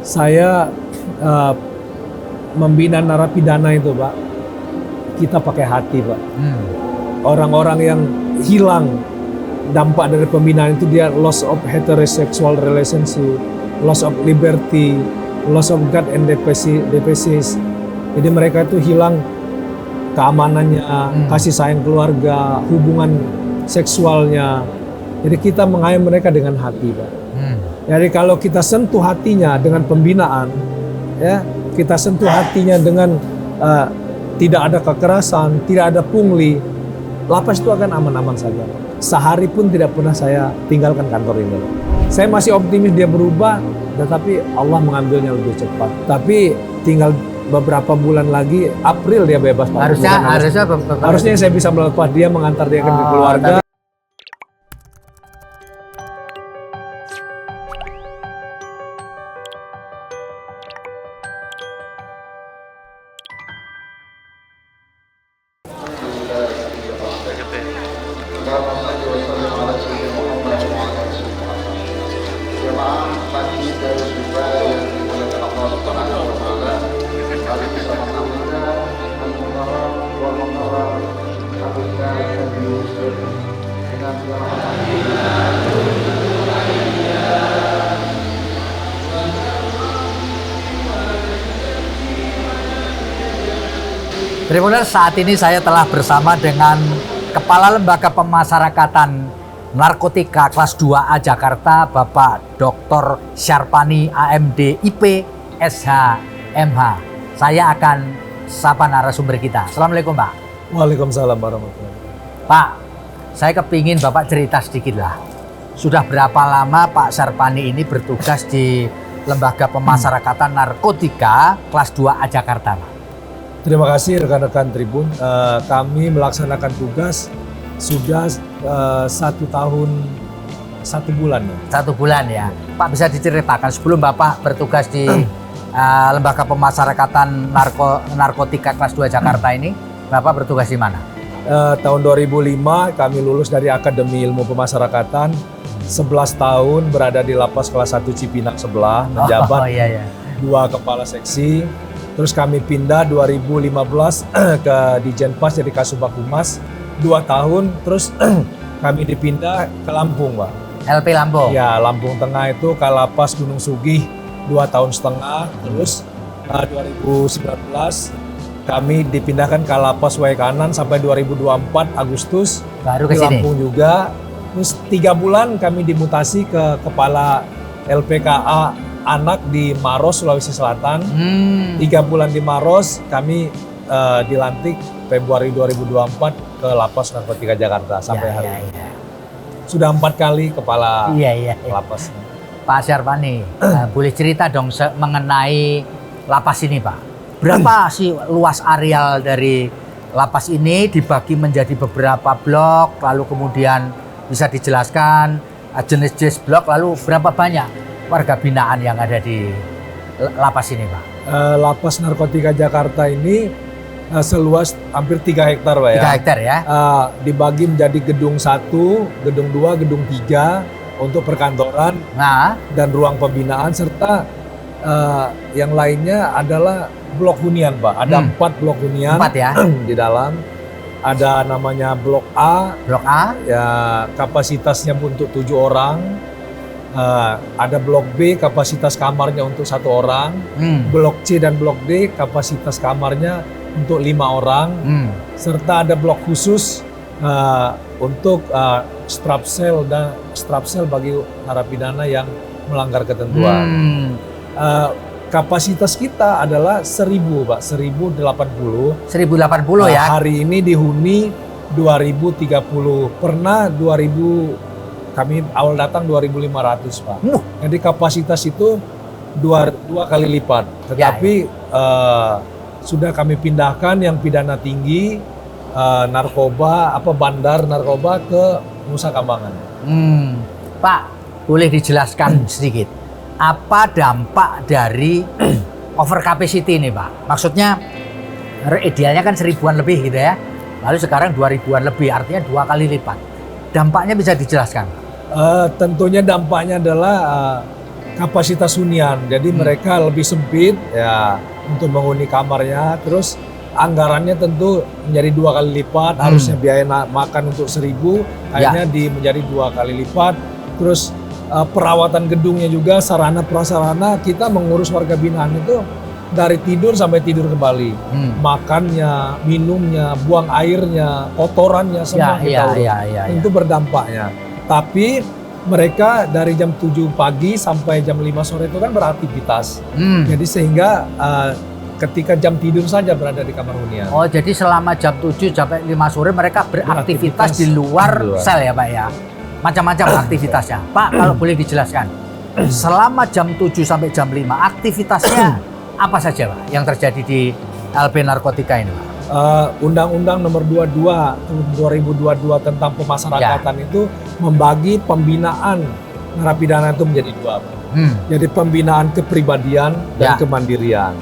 Saya uh, membina narapidana itu, Pak, kita pakai hati, Pak. Orang-orang yang hilang dampak dari pembinaan itu, dia loss of heterosexual relationship, loss of liberty, loss of God and deficits. Jadi mereka itu hilang keamanannya, kasih sayang keluarga, hubungan seksualnya. Jadi kita mengayomi mereka dengan hati, Pak. Jadi kalau kita sentuh hatinya dengan pembinaan, ya, kita sentuh hatinya dengan tidak ada kekerasan, tidak ada pungli, lapas itu akan aman-aman saja. Sehari pun tidak pernah saya tinggalkan kantor ini. Saya masih optimis dia berubah, tetapi Allah mengambilnya lebih cepat. Tapi tinggal beberapa bulan lagi, April dia bebas. Harusnya saya bisa melepas dia, mengantar dia ke keluarga. Tribuners, saat ini saya telah bersama dengan Kepala Lembaga Pemasyarakatan Narkotika kelas 2A Jakarta, Bapak Dr. Syarpani AMD IP SHMH. Saya akan sapa narasumber kita. Assalamualaikum, Pak. Waalaikumsalam warahmatullahi wabarakatuh. Pak, saya kepingin Bapak cerita sedikit lah. Sudah berapa lama Pak Syarpani ini bertugas di Lembaga Pemasyarakatan Narkotika kelas 2A Jakarta, Pak? Terima kasih rekan-rekan Tribun. Kami melaksanakan tugas sudah 1 tahun 1 bulan. 1 bulan ya. Pak, bisa diceritakan sebelum Bapak bertugas di Lembaga Pemasyarakatan Narkotika kelas 2 Jakarta ini, Bapak bertugas di mana? Tahun 2005 kami lulus dari Akademi Ilmu Pemasyarakatan. 11 tahun berada di lapas kelas 1 Cipinang sebelah, menjabat 2 kepala seksi. Terus kami pindah 2015 ke Dijenpas jadi Kasubag Humas 2 tahun. Terus kami dipindah ke Lampung, Pak. LP Lampung? Ya, Lampung Tengah itu ke Lapas Gunung Sugih 2 tahun setengah. Terus 2019 kami dipindahkan ke Lapas Waikanan sampai 2024 Agustus. Baru ke di sini? Lampung juga. Terus 3 bulan kami dimutasi ke Kepala LPKA Anak di Maros, Sulawesi Selatan. 3 bulan di Maros, kami dilantik Februari 2024 ke Lapas Narkotika Jakarta sampai hari ini. Sudah 4 kali kepala lapas. Pak Syarpani, boleh cerita dong mengenai lapas ini, Pak? Berapa sih luas areal dari lapas ini dibagi menjadi beberapa blok, lalu kemudian bisa dijelaskan jenis-jenis blok, lalu berapa banyak warga binaan yang ada di lapas ini, Pak? Lapas Narkotika Jakarta ini seluas hampir 3 hektar, Pak, ya. 3 hektar ya? Dibagi menjadi gedung 1, gedung 2, gedung 3 untuk perkantoran dan ruang pembinaan, serta yang lainnya adalah blok hunian, Pak. Ada 4 blok hunian 4 ya? di dalam. Ada namanya blok A. Blok A? Ya, kapasitasnya untuk 7 orang. Ada blok B, kapasitas kamarnya untuk 1 orang. Blok C dan blok D, kapasitas kamarnya untuk 5 orang. Serta ada blok khusus untuk strap cell bagi narapidana yang melanggar ketentuan. Kapasitas kita adalah 1000, Pak, 1080. 1080 ya? Hari ini dihuni 2030. Pernah 2000. Kami awal datang 2.500, Pak. Jadi kapasitas itu 2 kali lipat. Tetapi sudah kami pindahkan yang pidana tinggi, narkoba, bandar narkoba ke Nusa Kambangan. Pak, boleh dijelaskan sedikit apa dampak dari over capacity ini, Pak? Maksudnya idealnya kan 1000-an lebih gitu ya. Lalu sekarang 2000-an lebih, artinya 2 kali lipat. Dampaknya bisa dijelaskan? Tentunya dampaknya adalah kapasitas hunian. Jadi mereka lebih sempit ya untuk menghuni kamarnya. Terus anggarannya tentu menjadi 2 kali lipat. Harusnya biaya makan untuk 1.000, akhirnya menjadi 2 kali lipat. Terus perawatan gedungnya juga, sarana prasarana, kita mengurus warga binaan itu dari tidur sampai tidur kembali. Makannya, minumnya, buang airnya, kotorannya semua kita urus. Itu berdampaknya. Tapi mereka dari jam 7 pagi sampai jam 5 sore itu kan beraktivitas. Jadi sehingga ketika jam tidur saja berada di kamar hunian. Oh, jadi selama jam 7 sampai 5 sore mereka beraktivitas di luar sel ya, Pak ya? Macam-macam aktivitasnya. Pak, kalau boleh dijelaskan. Selama jam 7 sampai jam 5 aktivitasnya apa saja, Pak, yang terjadi di LB Narkotika ini, Pak? Undang-Undang Nomor 22 tahun 2022 tentang pemasyarakatan itu membagi pembinaan narapidana itu menjadi 2. Jadi pembinaan kepribadian dan kemandirian.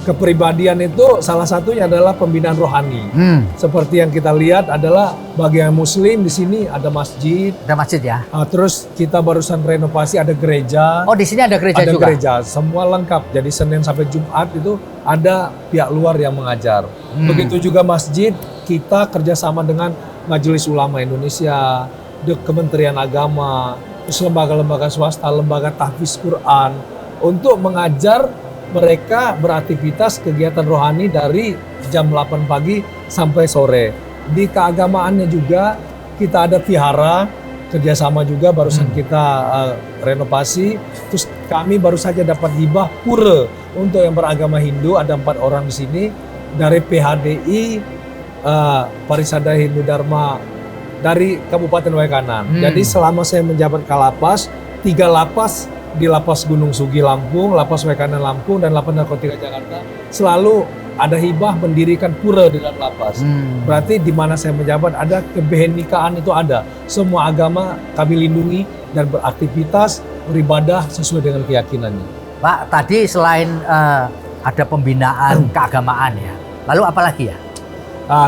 Kepribadian itu salah satunya adalah pembinaan rohani. Seperti yang kita lihat adalah bagi yang muslim di sini ada masjid. Ada masjid ya. Terus kita barusan renovasi ada gereja. Oh, di sini ada gereja juga. Ada gereja, semua lengkap. Jadi Senin sampai Jumat itu ada pihak luar yang mengajar. Begitu juga masjid, kita kerjasama dengan Majelis Ulama Indonesia, Kementerian Agama, terus lembaga-lembaga swasta, lembaga tahfiz Quran untuk mengajar mereka beraktivitas kegiatan rohani dari jam 8 pagi sampai sore. Di keagamaannya juga kita ada vihara, kerjasama juga barusan kita renovasi. Terus kami baru saja dapat hibah pura untuk yang beragama Hindu, ada 4 orang di sini dari PHDI Parisada Hindu Dharma dari Kabupaten Waikanan. Jadi selama saya menjabat Kalapas, 3 lapas di Lapas Gunung Sugi Lampung, Lapas Waikanan Lampung, dan Lapas Narkotika Jakarta selalu ada hibah mendirikan pura di dalam lapas. Berarti di mana saya menjabat ada kebenekaan itu ada. Semua agama kami lindungi dan beraktivitas beribadah sesuai dengan keyakinannya. Pak, tadi selain ada pembinaan keagamaan ya, lalu apa lagi ya?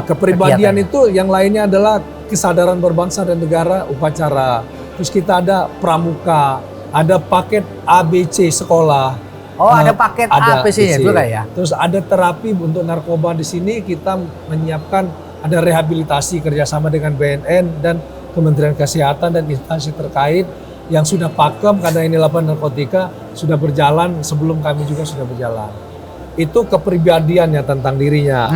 Kepribadian itu yang lainnya adalah kesadaran berbangsa dan negara, upacara. Terus kita ada pramuka, ada paket ABC sekolah. Oh, ada paket ABC-nya juga ya. Terus ada terapi untuk narkoba di sini, kita menyiapkan ada rehabilitasi kerjasama dengan BNN dan Kementerian Kesehatan dan instansi terkait yang sudah pakem karena ini lapas narkotika sudah berjalan sebelum kami juga sudah berjalan. Itu kepribadiannya tentang dirinya,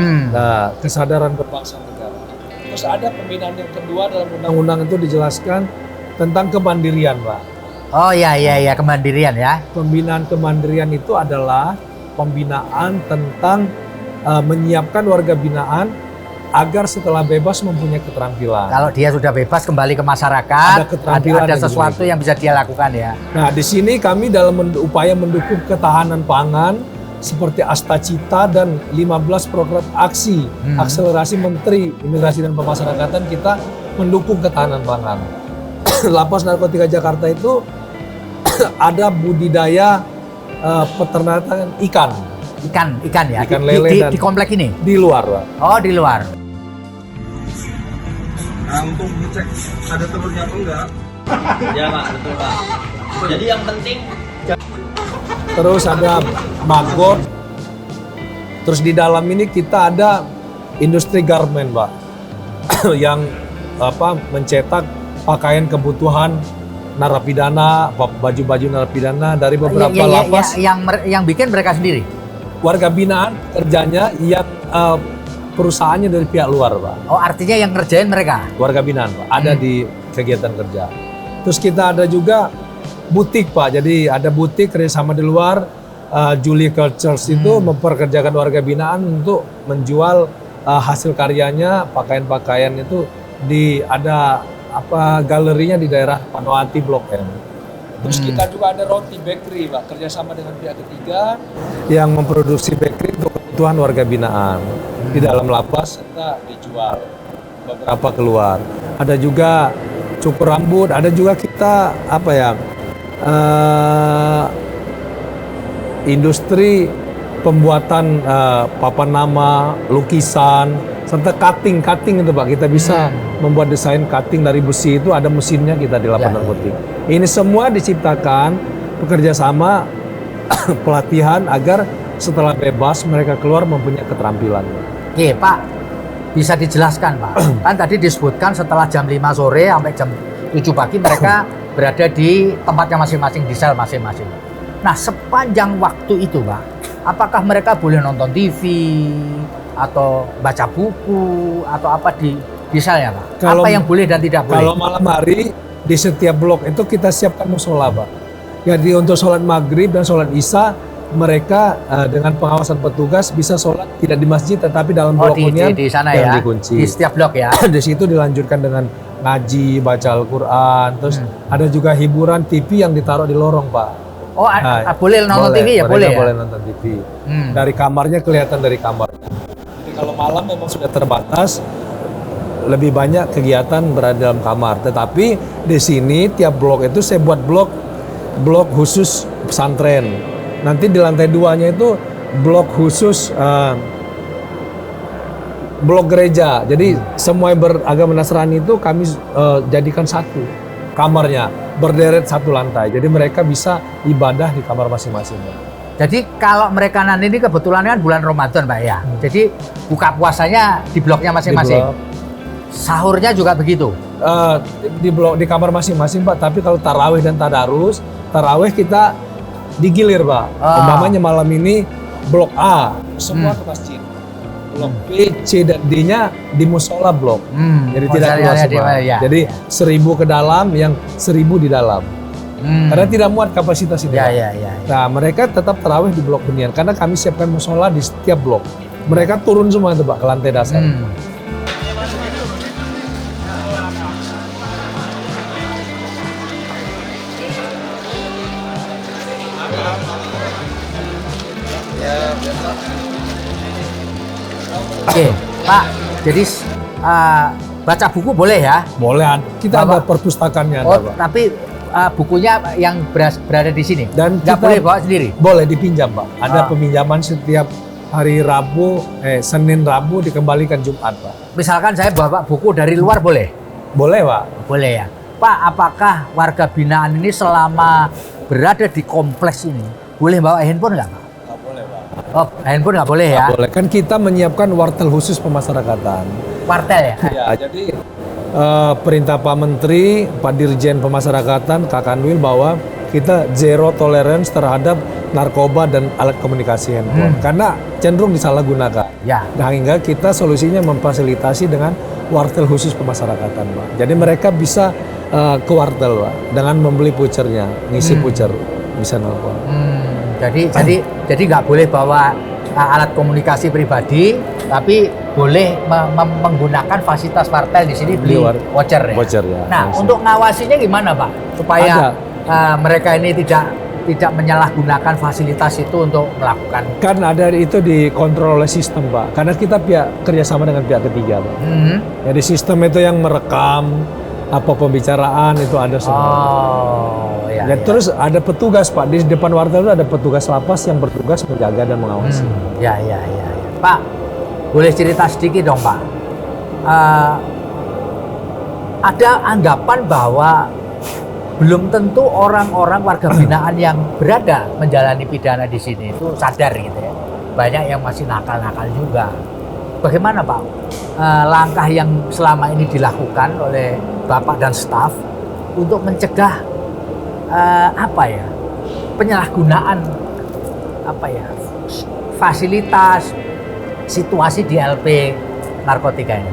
kesadaran berbangsa negara. Terus ada pembinaan yang kedua dalam undang-undang itu dijelaskan tentang kemandirian, Pak. Oh iya, kemandirian ya. Pembinaan kemandirian itu adalah pembinaan tentang menyiapkan warga binaan agar setelah bebas mempunyai keterampilan. Kalau dia sudah bebas kembali ke masyarakat, ada sesuatu yang bisa dia lakukan ya. Nah, di sini kami dalam upaya mendukung ketahanan pangan seperti Astacita dan 15 program aksi akselerasi Menteri Imigrasi dan Pemasyarakatan, kita mendukung ketahanan pangan. Lapas Narkotika Jakarta itu ada budidaya peternakan ikan ya. Ikan lele di komplek ini. Di luar, Pak. Oh, di luar. Untuk ngecek ada telurnya apa enggak? Ya, Pak, betul, Pak. Jadi yang penting Terus ada maggot. Terus di dalam ini kita ada industri garment, Pak. yang mencetak pakaian kebutuhan narapidana, baju-baju narapidana dari beberapa lapas. Yang bikin mereka sendiri. Warga binaan kerjanya yang perusahaannya dari pihak luar, Pak. Oh, artinya yang ngerjain mereka? Warga binaan, Pak. Ada di kegiatan kerja. Terus kita ada juga butik, Pak. Jadi ada butik kerjasama di luar. Julie Cultures itu memperkerjakan warga binaan untuk menjual hasil karyanya, pakaian-pakaian itu ada galerinya di daerah Panwati Blok M. Terus kita juga ada roti bakery, Pak, kerjasama dengan pihak ketiga yang memproduksi bakery untuk kebutuhan warga binaan di dalam lapas serta dijual beberapa keluar. Ada juga cukur rambut, ada juga kita industri pembuatan papan nama, lukisan, serta cutting itu, Pak. Kita bisa membuat desain cutting dari besi itu, ada mesinnya kita di lapas narkotik. Ini semua diciptakan bekerja sama pelatihan agar setelah bebas mereka keluar mempunyai keterampilan. Oke Pak, bisa dijelaskan Pak. Kan tadi disebutkan setelah jam 5 sore sampai jam 7 pagi mereka berada di tempatnya masing-masing, di sel masing-masing. Nah sepanjang waktu itu Pak, apakah mereka boleh nonton TV atau baca buku atau apa di selnya Pak? Kalau- Apa yang boleh dan tidak boleh? Kalau malam hari di setiap blok itu kita siapkan musola, Pak. Jadi untuk sholat maghrib dan sholat isya mereka dengan pengawasan petugas bisa sholat tidak di masjid tetapi dalam Oh blok di hunian sana yang ya, dikunci. di setiap blok ya. Di situ dilanjutkan dengan ngaji, baca Al-Quran, terus ada juga hiburan TV yang ditaruh di lorong, Pak. Oh boleh nonton TV ya, mereka boleh ya? boleh nonton TV. Dari kamarnya kelihatan dari kamarnya. Jadi kalau malam memang sudah terbatas, lebih banyak kegiatan berada dalam kamar. Tetapi di sini tiap blok itu saya buat blok khusus pesantren. Nanti di lantai 2-nya itu blok khusus blok gereja. Jadi semua yang beragama Nasrani itu kami jadikan satu kamarnya, berderet satu lantai. Jadi mereka bisa ibadah di kamar masing-masing. Jadi kalau mereka nanti ini kebetulan kan bulan Ramadan Pak ya. Jadi buka puasanya di bloknya masing-masing. Di blok. Sahurnya juga begitu. Di kamar masing-masing Pak. Tapi kalau tarawih dan tadarus, tarawih kita digilir Pak. Umpamanya malam ini blok A semua ke masjid. Blok B, C dan D-nya di musola blok. Jadi tidak keluar semua. Ya. Jadi 1000 ke dalam, yang 1000 di dalam. Karena tidak muat kapasitas itu. Pak. Ya. Nah mereka tetap tarawih di blok hunian karena kami siapkan musola di setiap blok. Mereka turun semua itu Pak ke lantai dasar. Oke, Pak. Jadi baca buku boleh ya? Boleh, kita ada Bapak- perpustakaannya. Oh, Pak. tapi bukunya yang berada di sini. Dan nggak kita- boleh bawa sendiri. Boleh dipinjam Pak. Ada Ah. peminjaman setiap hari Rabu, Senin Rabu dikembalikan Jumat Pak. Misalkan saya bawa buku dari luar boleh? Boleh Pak. Boleh ya. Pak, apakah warga binaan ini selama berada di kompleks ini boleh bawa handphone nggak Pak? Nggak boleh Pak. Oh, handphone nggak boleh ya? Boleh. Kan kita menyiapkan wartel khusus pemasyarakatan. Wartel ya? Ya, jadi perintah Pak Menteri, Pak Dirjen Pemasyarakatan, Kak Kanwil bahwa kita zero tolerance terhadap narkoba dan alat komunikasi handphone. Karena cenderung disalahgunakan. Ya. Nah, hingga kita solusinya memfasilitasi dengan wartel khusus pemasyarakatan, Pak. Jadi mereka bisa ke wartel, Pak, dengan membeli vouchernya, ngisi voucher bisa nelpon. Jadi nggak boleh bawa alat komunikasi pribadi, tapi boleh menggunakan fasilitas wartel di sini beli voucher ya. Voucher ya. Nah, Langsung. untuk ngawasinya gimana Pak? Supaya mereka ini tidak menyalahgunakan fasilitas itu untuk melakukan. Kan ada itu dikontrol oleh sistem, Pak. Karena kita kerjasama dengan pihak ketiga, Pak. Jadi sistem itu yang merekam apa pembicaraan itu ada semua. Oh, ya. Dan terus ada petugas, Pak. Di depan wartel itu ada petugas lapas yang bertugas menjaga dan mengawasi. Ya. Pak, boleh cerita sedikit dong, Pak. Ada anggapan bahwa belum tentu orang-orang warga binaan yang berada menjalani pidana di sini itu sadar gitu ya. Banyak yang masih nakal-nakal juga. Bagaimana Pak langkah yang selama ini dilakukan oleh Bapak dan staf untuk mencegah penyalahgunaan fasilitas situasi di LP narkotika ini?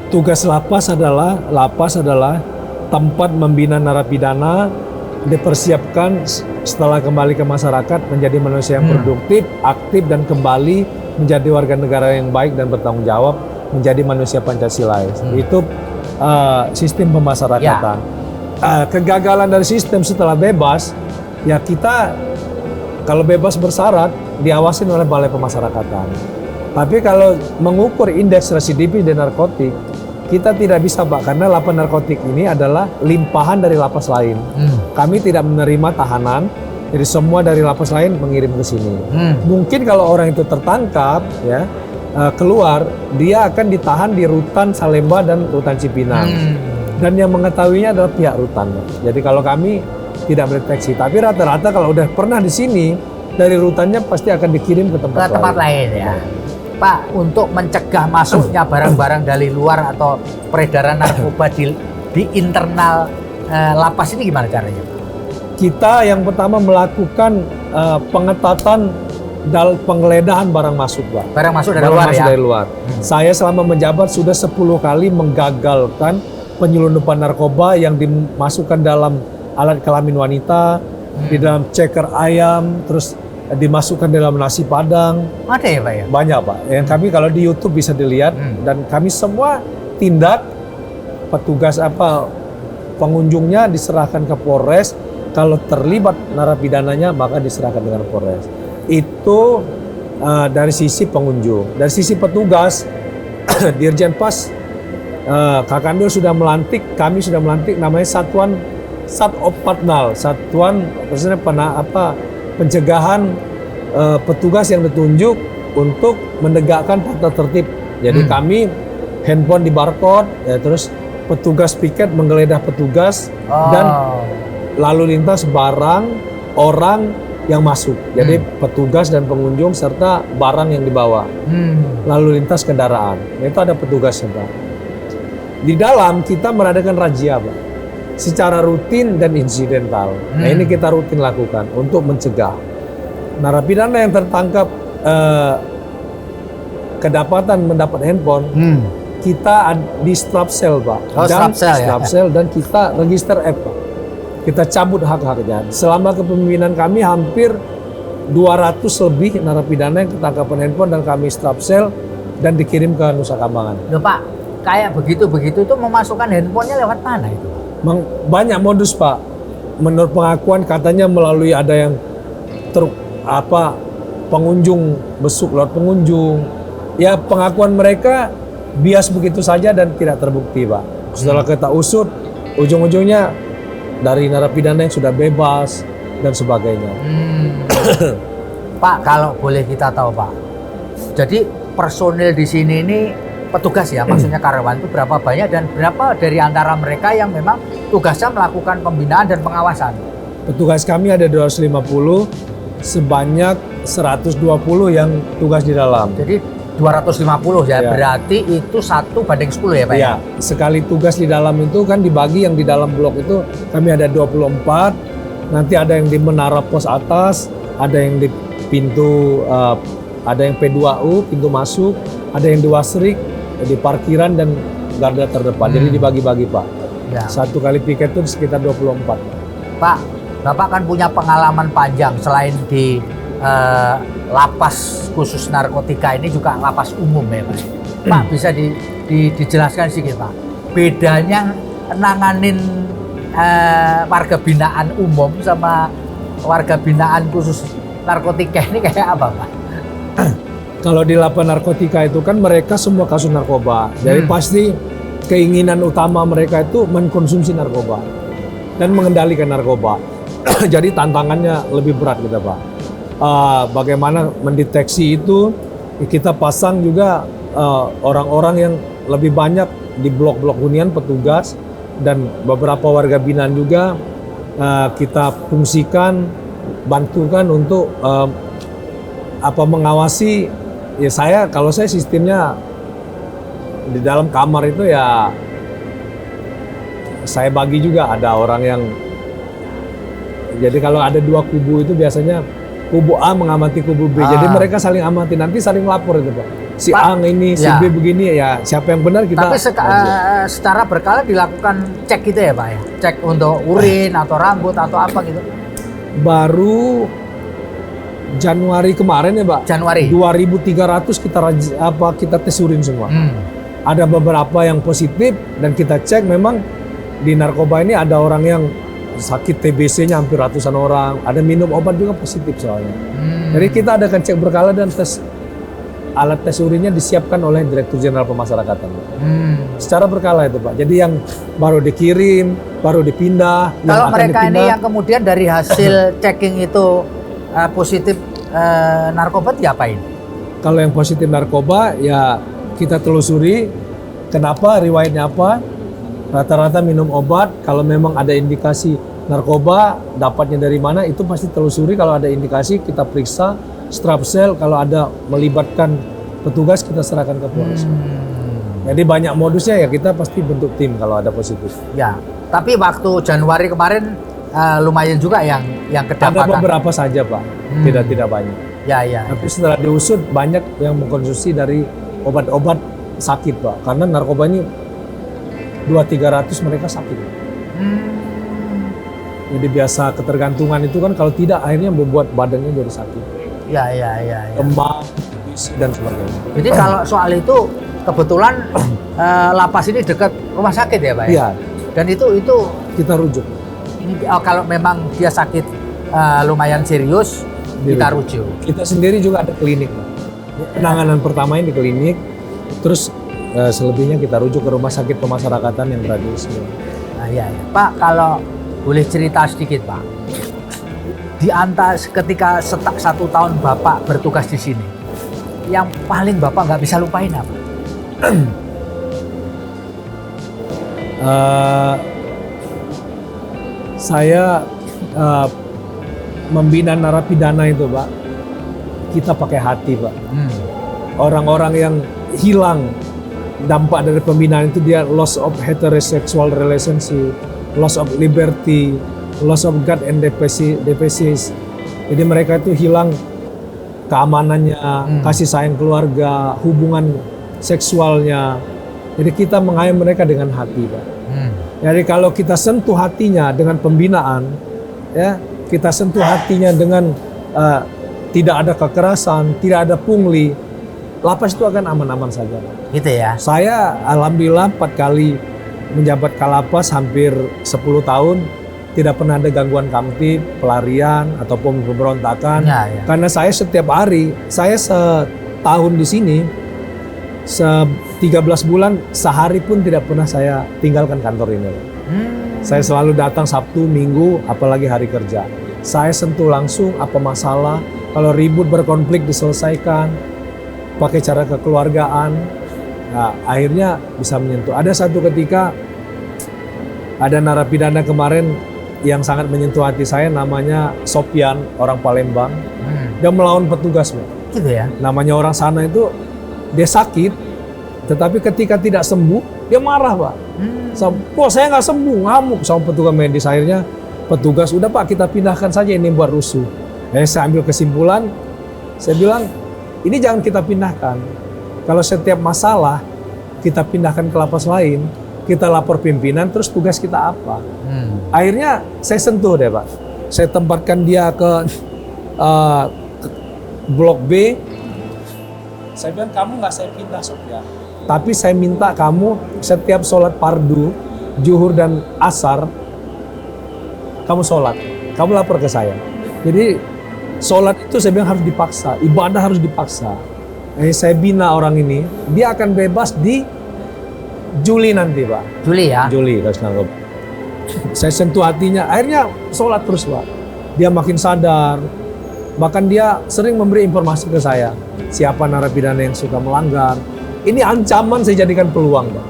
Tugas lapas adalah tempat membina narapidana, dipersiapkan setelah kembali ke masyarakat menjadi manusia yang produktif, aktif dan kembali menjadi warga negara yang baik dan bertanggung jawab menjadi manusia Pancasila. Itu sistem pemasyarakatan. Kegagalan dari sistem setelah bebas, ya kita kalau bebas bersyarat diawasin oleh Balai Pemasyarakatan. Tapi kalau mengukur indeks residivis dan narkotik, kita tidak bisa, Pak, karena lapas narkotik ini adalah limpahan dari lapas lain. Kami tidak menerima tahanan, jadi semua dari lapas lain mengirim ke sini. Mungkin kalau orang itu tertangkap, ya keluar, dia akan ditahan di rutan Salemba dan rutan Cipinang. Dan yang mengetahuinya adalah pihak rutan. Jadi kalau kami tidak mendeteksi. Tapi rata-rata kalau udah pernah di sini, dari rutannya pasti akan dikirim ke Ke tempat lain ya. Pak, untuk mencegah masuknya barang-barang dari luar atau peredaran narkoba di internal lapas ini gimana caranya? Kita yang pertama melakukan pengetatan dalam penggeledahan barang masuk, Pak. Barang masuk dari Barang luar masuk ya? dari luar. Saya selama menjabat sudah 10 kali menggagalkan penyelundupan narkoba yang dimasukkan dalam alat kelamin wanita, di dalam ceker ayam, terus dimasukkan dalam nasi padang. Ada ya Pak ya? Banyak, Pak. Yang kami kalau di YouTube bisa dilihat, dan kami semua tindak petugas pengunjungnya diserahkan ke Polres. Kalau terlibat narapidananya maka diserahkan dengan Polres. Itu dari sisi pengunjung. Dari sisi petugas, Dirjen Pas Kakando sudah melantik, kami sudah melantik namanya Satuan Satopatnal, Satuan pencegahan petugas yang ditunjuk untuk menegakkan tata tertib. Jadi kami handphone di barcode, ya, terus petugas piket menggeledah petugas dan lalu lintas barang orang yang masuk. Jadi petugas dan pengunjung serta barang yang dibawa. Lalu lintas kendaraan. Nah, itu ada petugasnya, Pak. Di dalam kita mengadakan razia, Pak. Secara rutin dan insidental. Nah, ini kita rutin lakukan untuk mencegah narapidana yang tertangkap kedapatan mendapat handphone. Kita di strafsel, Pak. Strafsel dan kita register app, Pak. Kita cabut hak-haknya. Selama kepemimpinan kami hampir 200 lebih narapidana yang ketangkapan handphone dan kami strafsel dan dikirim ke Nusa Kambangan. Loh Pak, kayak begitu-begitu itu memasukkan handphonenya lewat mana itu? Banyak modus, Pak. Menurut pengakuan katanya melalui ada yang pengunjung besuk lewat pengunjung. Ya pengakuan mereka bias begitu saja dan tidak terbukti, Pak. Setelah kita usut, ujung-ujungnya dari narapidana yang sudah bebas dan sebagainya. Pak, kalau boleh kita tahu, Pak. Jadi personil di sini ini petugas ya, maksudnya karyawan itu berapa banyak dan berapa dari antara mereka yang memang tugasnya melakukan pembinaan dan pengawasan? Petugas kami ada 250, sebanyak 120 yang tugas di dalam. Jadi 250 ya, berarti itu 1:10 ya Pak ya? Sekali tugas di dalam itu kan dibagi, yang di dalam blok itu kami ada 24, nanti ada yang di menara pos atas, ada yang di pintu, ada yang P2U, pintu masuk, ada yang di Wasrik, di parkiran dan garda terdepan. Jadi dibagi-bagi, Pak. Ya. Satu kali piket itu sekitar 24. Pak, Bapak kan punya pengalaman panjang selain di lapas khusus narkotika ini juga lapas umum ya Pak. Pak bisa dijelaskan sedikit Pak, bedanya nanganin warga binaan umum sama warga binaan khusus narkotika ini kayak apa Pak? Kalau di lapas narkotika itu kan mereka semua kasus narkoba, jadi pasti keinginan utama mereka itu mengkonsumsi narkoba dan mengendalikan narkoba. Jadi tantangannya lebih berat gitu Pak. Bagaimana mendeteksi itu, kita pasang juga orang-orang yang lebih banyak di blok-blok hunian petugas dan beberapa warga binaan juga kita fungsikan, bantukan untuk mengawasi. Ya kalau saya sistemnya di dalam kamar itu ya saya bagi juga, ada orang yang, jadi kalau ada dua kubu itu biasanya kubu A mengamati kubu B. Jadi mereka saling amati, nanti saling lapor itu Pak. Si A ini, si B begini, ya siapa yang benar kita. Tapi secara berkala dilakukan cek gitu ya Pak ya? Cek untuk urin atau rambut atau apa gitu? Baru Januari kemarin ya Pak. Januari. 2.300 kita tes urin semua. Ada beberapa yang positif dan kita cek memang di narkoba ini ada orang yang sakit TBC-nya hampir ratusan orang, ada minum obat juga positif soalnya. Jadi kita adakan cek berkala dan alat tes urinnya disiapkan oleh Direktur Jenderal Pemasyarakatan. Secara berkala itu Pak. Jadi yang baru dikirim, baru dipindah. Kalau mereka ini yang kemudian dari hasil checking itu positif narkoba diapain? Kalau yang positif narkoba ya kita telusuri kenapa, riwayatnya apa. Rata-rata minum obat, kalau memang ada indikasi narkoba dapatnya dari mana itu pasti telusuri, kalau ada indikasi kita periksa, strap sel, kalau ada melibatkan petugas kita serahkan ke Polres. Jadi banyak modusnya ya, kita pasti bentuk tim kalau ada positif. Ya, tapi waktu Januari kemarin lumayan juga yang Ada kedapatan. beberapa saja Pak, tidak banyak. Ya, ya. Tapi setelah diusut banyak yang mengkonsumsi dari obat-obat sakit Pak, karena narkoba ini 200-300 mereka sakit. Jadi biasa ketergantungan itu kan kalau tidak akhirnya membuat badannya jadi sakit. Ya, ya, ya, ya. Demam, dan sebagainya. Jadi kalau soal itu kebetulan lapas ini dekat rumah sakit ya Pak? Iya, Dan itu kita rujuk. kalau memang dia sakit lumayan serius, kita rujuk. Kita sendiri juga ada klinik Pak. Penanganan pertamanya di klinik, terus selebihnya kita rujuk ke rumah sakit pemasyarakatan yang berada di sini. Nah, iya, iya. Pak, kalau boleh cerita sedikit Pak, di antara ketika 1 tahun Bapak bertugas di sini, yang paling Bapak nggak bisa lupain apa? Saya membina narapidana itu Pak, kita pakai hati Pak. Orang-orang yang hilang dampak dari pembinaan itu dia loss of heterosexual relationship, loss of liberty, loss of God and deficits. Jadi mereka itu hilang keamanannya, kasih sayang keluarga, hubungan seksualnya. Jadi kita mengayomi mereka dengan hati Pak. Jadi kalau kita sentuh hatinya dengan pembinaan, ya kita sentuh hatinya dengan tidak ada kekerasan, tidak ada pungli, lapas itu akan aman-aman saja. Gitu ya? Saya alhamdulillah 4 kali menjabat Kalapas, hampir 10 tahun, tidak pernah ada gangguan kamtip, pelarian, ataupun pemberontakan. Ya, ya. Karena saya setiap hari, saya setahun di sini, 13 bulan, sehari pun tidak pernah saya tinggalkan kantor ini. Saya selalu datang Sabtu, Minggu, apalagi hari kerja. Saya sentuh langsung apa masalah, kalau ribut berkonflik diselesaikan, pakai cara kekeluargaan, nah, akhirnya bisa menyentuh. Ada satu ketika, ada narapidana kemarin yang sangat menyentuh hati saya, namanya Sopian, orang Palembang. Dia melawan petugas, Pak. Gitu ya? Namanya orang sana itu, dia sakit, tetapi ketika tidak sembuh, dia marah Pak. Kok saya nggak sembuh, ngamuk sama petugas medis. Akhirnya petugas, udah Pak kita pindahkan saja ini buat rusuh. Saya ambil kesimpulan, saya bilang, ini jangan kita pindahkan. Kalau setiap masalah, kita pindahkan ke lapas lain, kita lapor pimpinan, terus tugas kita apa? Akhirnya saya sentuh deh Pak. Saya tempatkan dia ke Blok B. Saya bilang, kamu nggak saya pindah Sofian. Tapi saya minta kamu setiap sholat fardu, zuhur dan asar, kamu sholat. Kamu lapor ke saya. Jadi sholat itu saya bilang harus dipaksa, ibadah harus dipaksa. Saya bina orang ini, dia akan bebas di Juli nanti Pak. Juli ya? Juli, saya sentuh hatinya, akhirnya sholat terus Pak. Dia makin sadar, bahkan dia sering memberi informasi ke saya, siapa narapidana yang suka melanggar. Ini ancaman saya jadikan peluang Pak.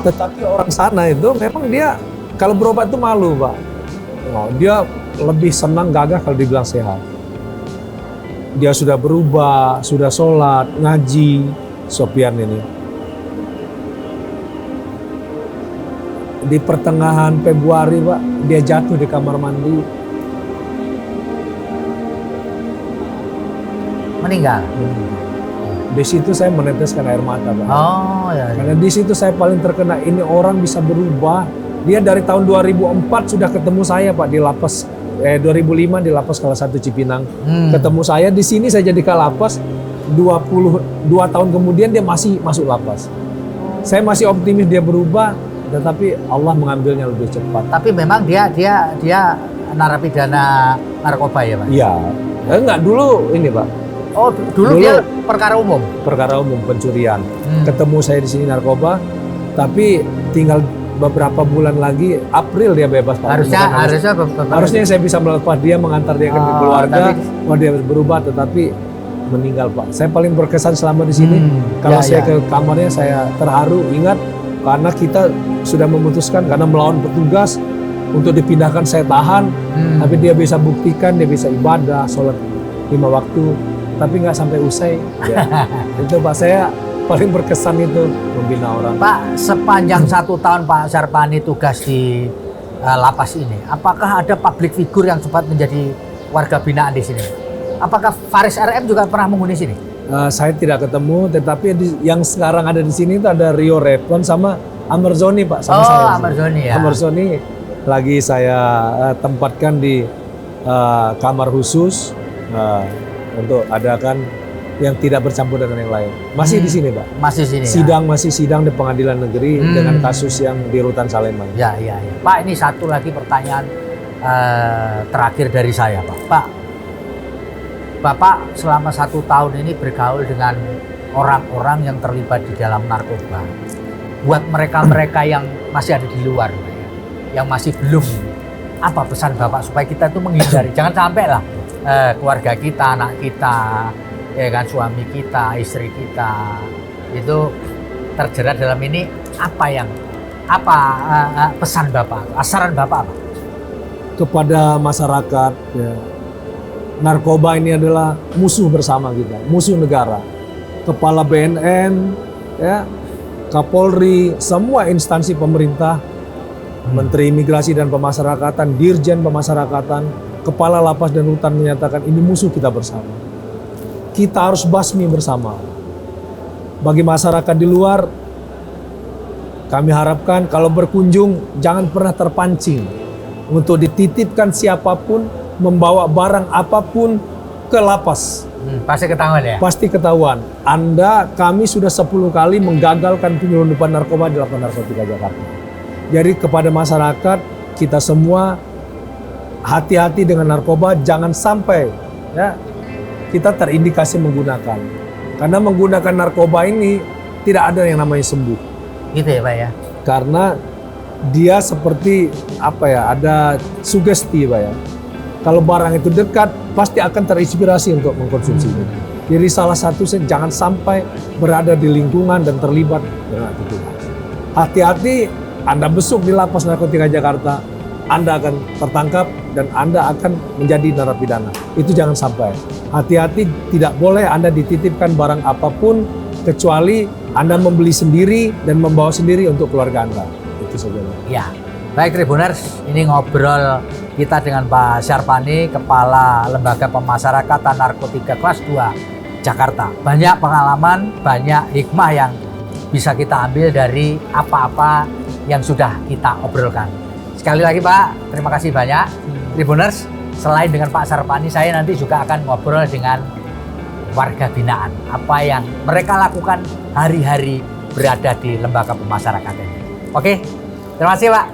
Tetapi orang sana itu memang dia kalau berobat itu malu Pak. Dia lebih senang gagah kalau dibilang sehat. Dia sudah berubah, sudah sholat, ngaji, Sopian ini. Di pertengahan Februari Pak, dia jatuh di kamar mandi. Meninggal? Di situ saya meneteskan air mata Pak. Oh ya. Karena di situ saya paling terkena, ini orang bisa berubah. Dia dari tahun 2004 sudah ketemu saya Pak di lapas, 2005 di lapas kelas 1 Cipinang. Ketemu saya di sini, saya jadi Kalapas. 22 tahun kemudian dia masih masuk lapas. Saya masih optimis dia berubah, tetapi Allah mengambilnya lebih cepat. Tapi memang dia narapidana narkoba ya Pak? Iya. Enggak, dulu ini Pak. Oh, dulu dia perkara umum? Perkara umum, pencurian. Ketemu saya di sini narkoba, tapi tinggal beberapa bulan lagi, April dia bebas Pak. Harusnya saya bisa melepas dia, mengantar dia ke keluarga, dia berubah, tetapi meninggal Pak. Saya paling berkesan selama di sini. Kalau saya ke kamarnya, saya terharu, ingat Karena kita sudah memutuskan karena melawan petugas untuk dipindahkan saya tahan, tapi dia bisa buktikan dia bisa ibadah, sholat 5 waktu, tapi nggak sampai usai. Ya. Itu Pak, saya paling berkesan itu membina orang. Pak, sepanjang 1 tahun Pak Syarpani tugas di lapas ini, apakah ada public figure yang sempat menjadi warga binaan di sini? Apakah Faris RM juga pernah menghuni sini? Saya tidak ketemu, tetapi yang sekarang ada di sini itu ada Rio Redwan sama Amar Zoni Pak, sama saya. Amar Zoni ya. Amar Zoni lagi saya tempatkan di kamar khusus untuk adakan yang tidak bercampur dengan yang lain. Masih di sini Pak. Masih sini. Masih sidang di pengadilan negeri dengan kasus yang di Rutan Salemba. Ya. Pak, ini satu lagi pertanyaan terakhir dari saya Pak. Bapak selama 1 tahun ini bergaul dengan orang-orang yang terlibat di dalam narkoba. Buat mereka-mereka yang masih ada di luar, yang masih belum, apa pesan Bapak supaya kita tuh menghindari, jangan sampai lah keluarga kita, anak kita, ya kan, suami kita, istri kita itu terjerat dalam ini. Apa pesan Bapak, saran Bapak apa? Kepada masyarakat, ya, narkoba ini adalah musuh bersama kita, musuh negara. Kepala BNN, ya, Kapolri, semua instansi pemerintah, Menteri Imigrasi dan Pemasyarakatan, Dirjen Pemasyarakatan, Kepala Lapas dan Rutan menyatakan ini musuh kita bersama. Kita harus basmi bersama. Bagi masyarakat di luar, kami harapkan kalau berkunjung jangan pernah terpancing untuk dititipkan siapapun, membawa barang apapun ke lapas. Pasti ketahuan ya? Pasti ketahuan. Kami sudah 10 kali menggagalkan penyelundupan narkoba di lapas narkotika Jakarta. Jadi kepada masyarakat, kita semua hati-hati dengan narkoba, jangan sampai ya kita terindikasi menggunakan. Karena menggunakan narkoba ini tidak ada yang namanya sembuh. Gitu ya Pak ya? Karena dia seperti ada sugesti Pak ya. Kalau barang itu dekat, pasti akan terinspirasi untuk mengkonsumsinya. Jadi salah satu, jangan sampai berada di lingkungan dan terlibat dengan petugas. Hati-hati, Anda besuk di lapas narkotika Jakarta, Anda akan tertangkap dan Anda akan menjadi narapidana. Itu jangan sampai. Hati-hati, tidak boleh Anda dititipkan barang apapun kecuali Anda membeli sendiri dan membawa sendiri untuk keluarga Anda. Itu saja. Ya, baik Tribuners, ini ngobrol kita dengan Pak Syarpani, Kepala Lembaga Pemasyarakatan Narkotika Kelas 2 Jakarta. Banyak pengalaman, banyak hikmah yang bisa kita ambil dari apa-apa yang sudah kita obrolkan. Sekali lagi Pak, terima kasih banyak. Tribuners, selain dengan Pak Syarpani, saya nanti juga akan ngobrol dengan warga binaan. Apa yang mereka lakukan hari-hari berada di lembaga pemasyarakatan ini. Oke, terima kasih Pak.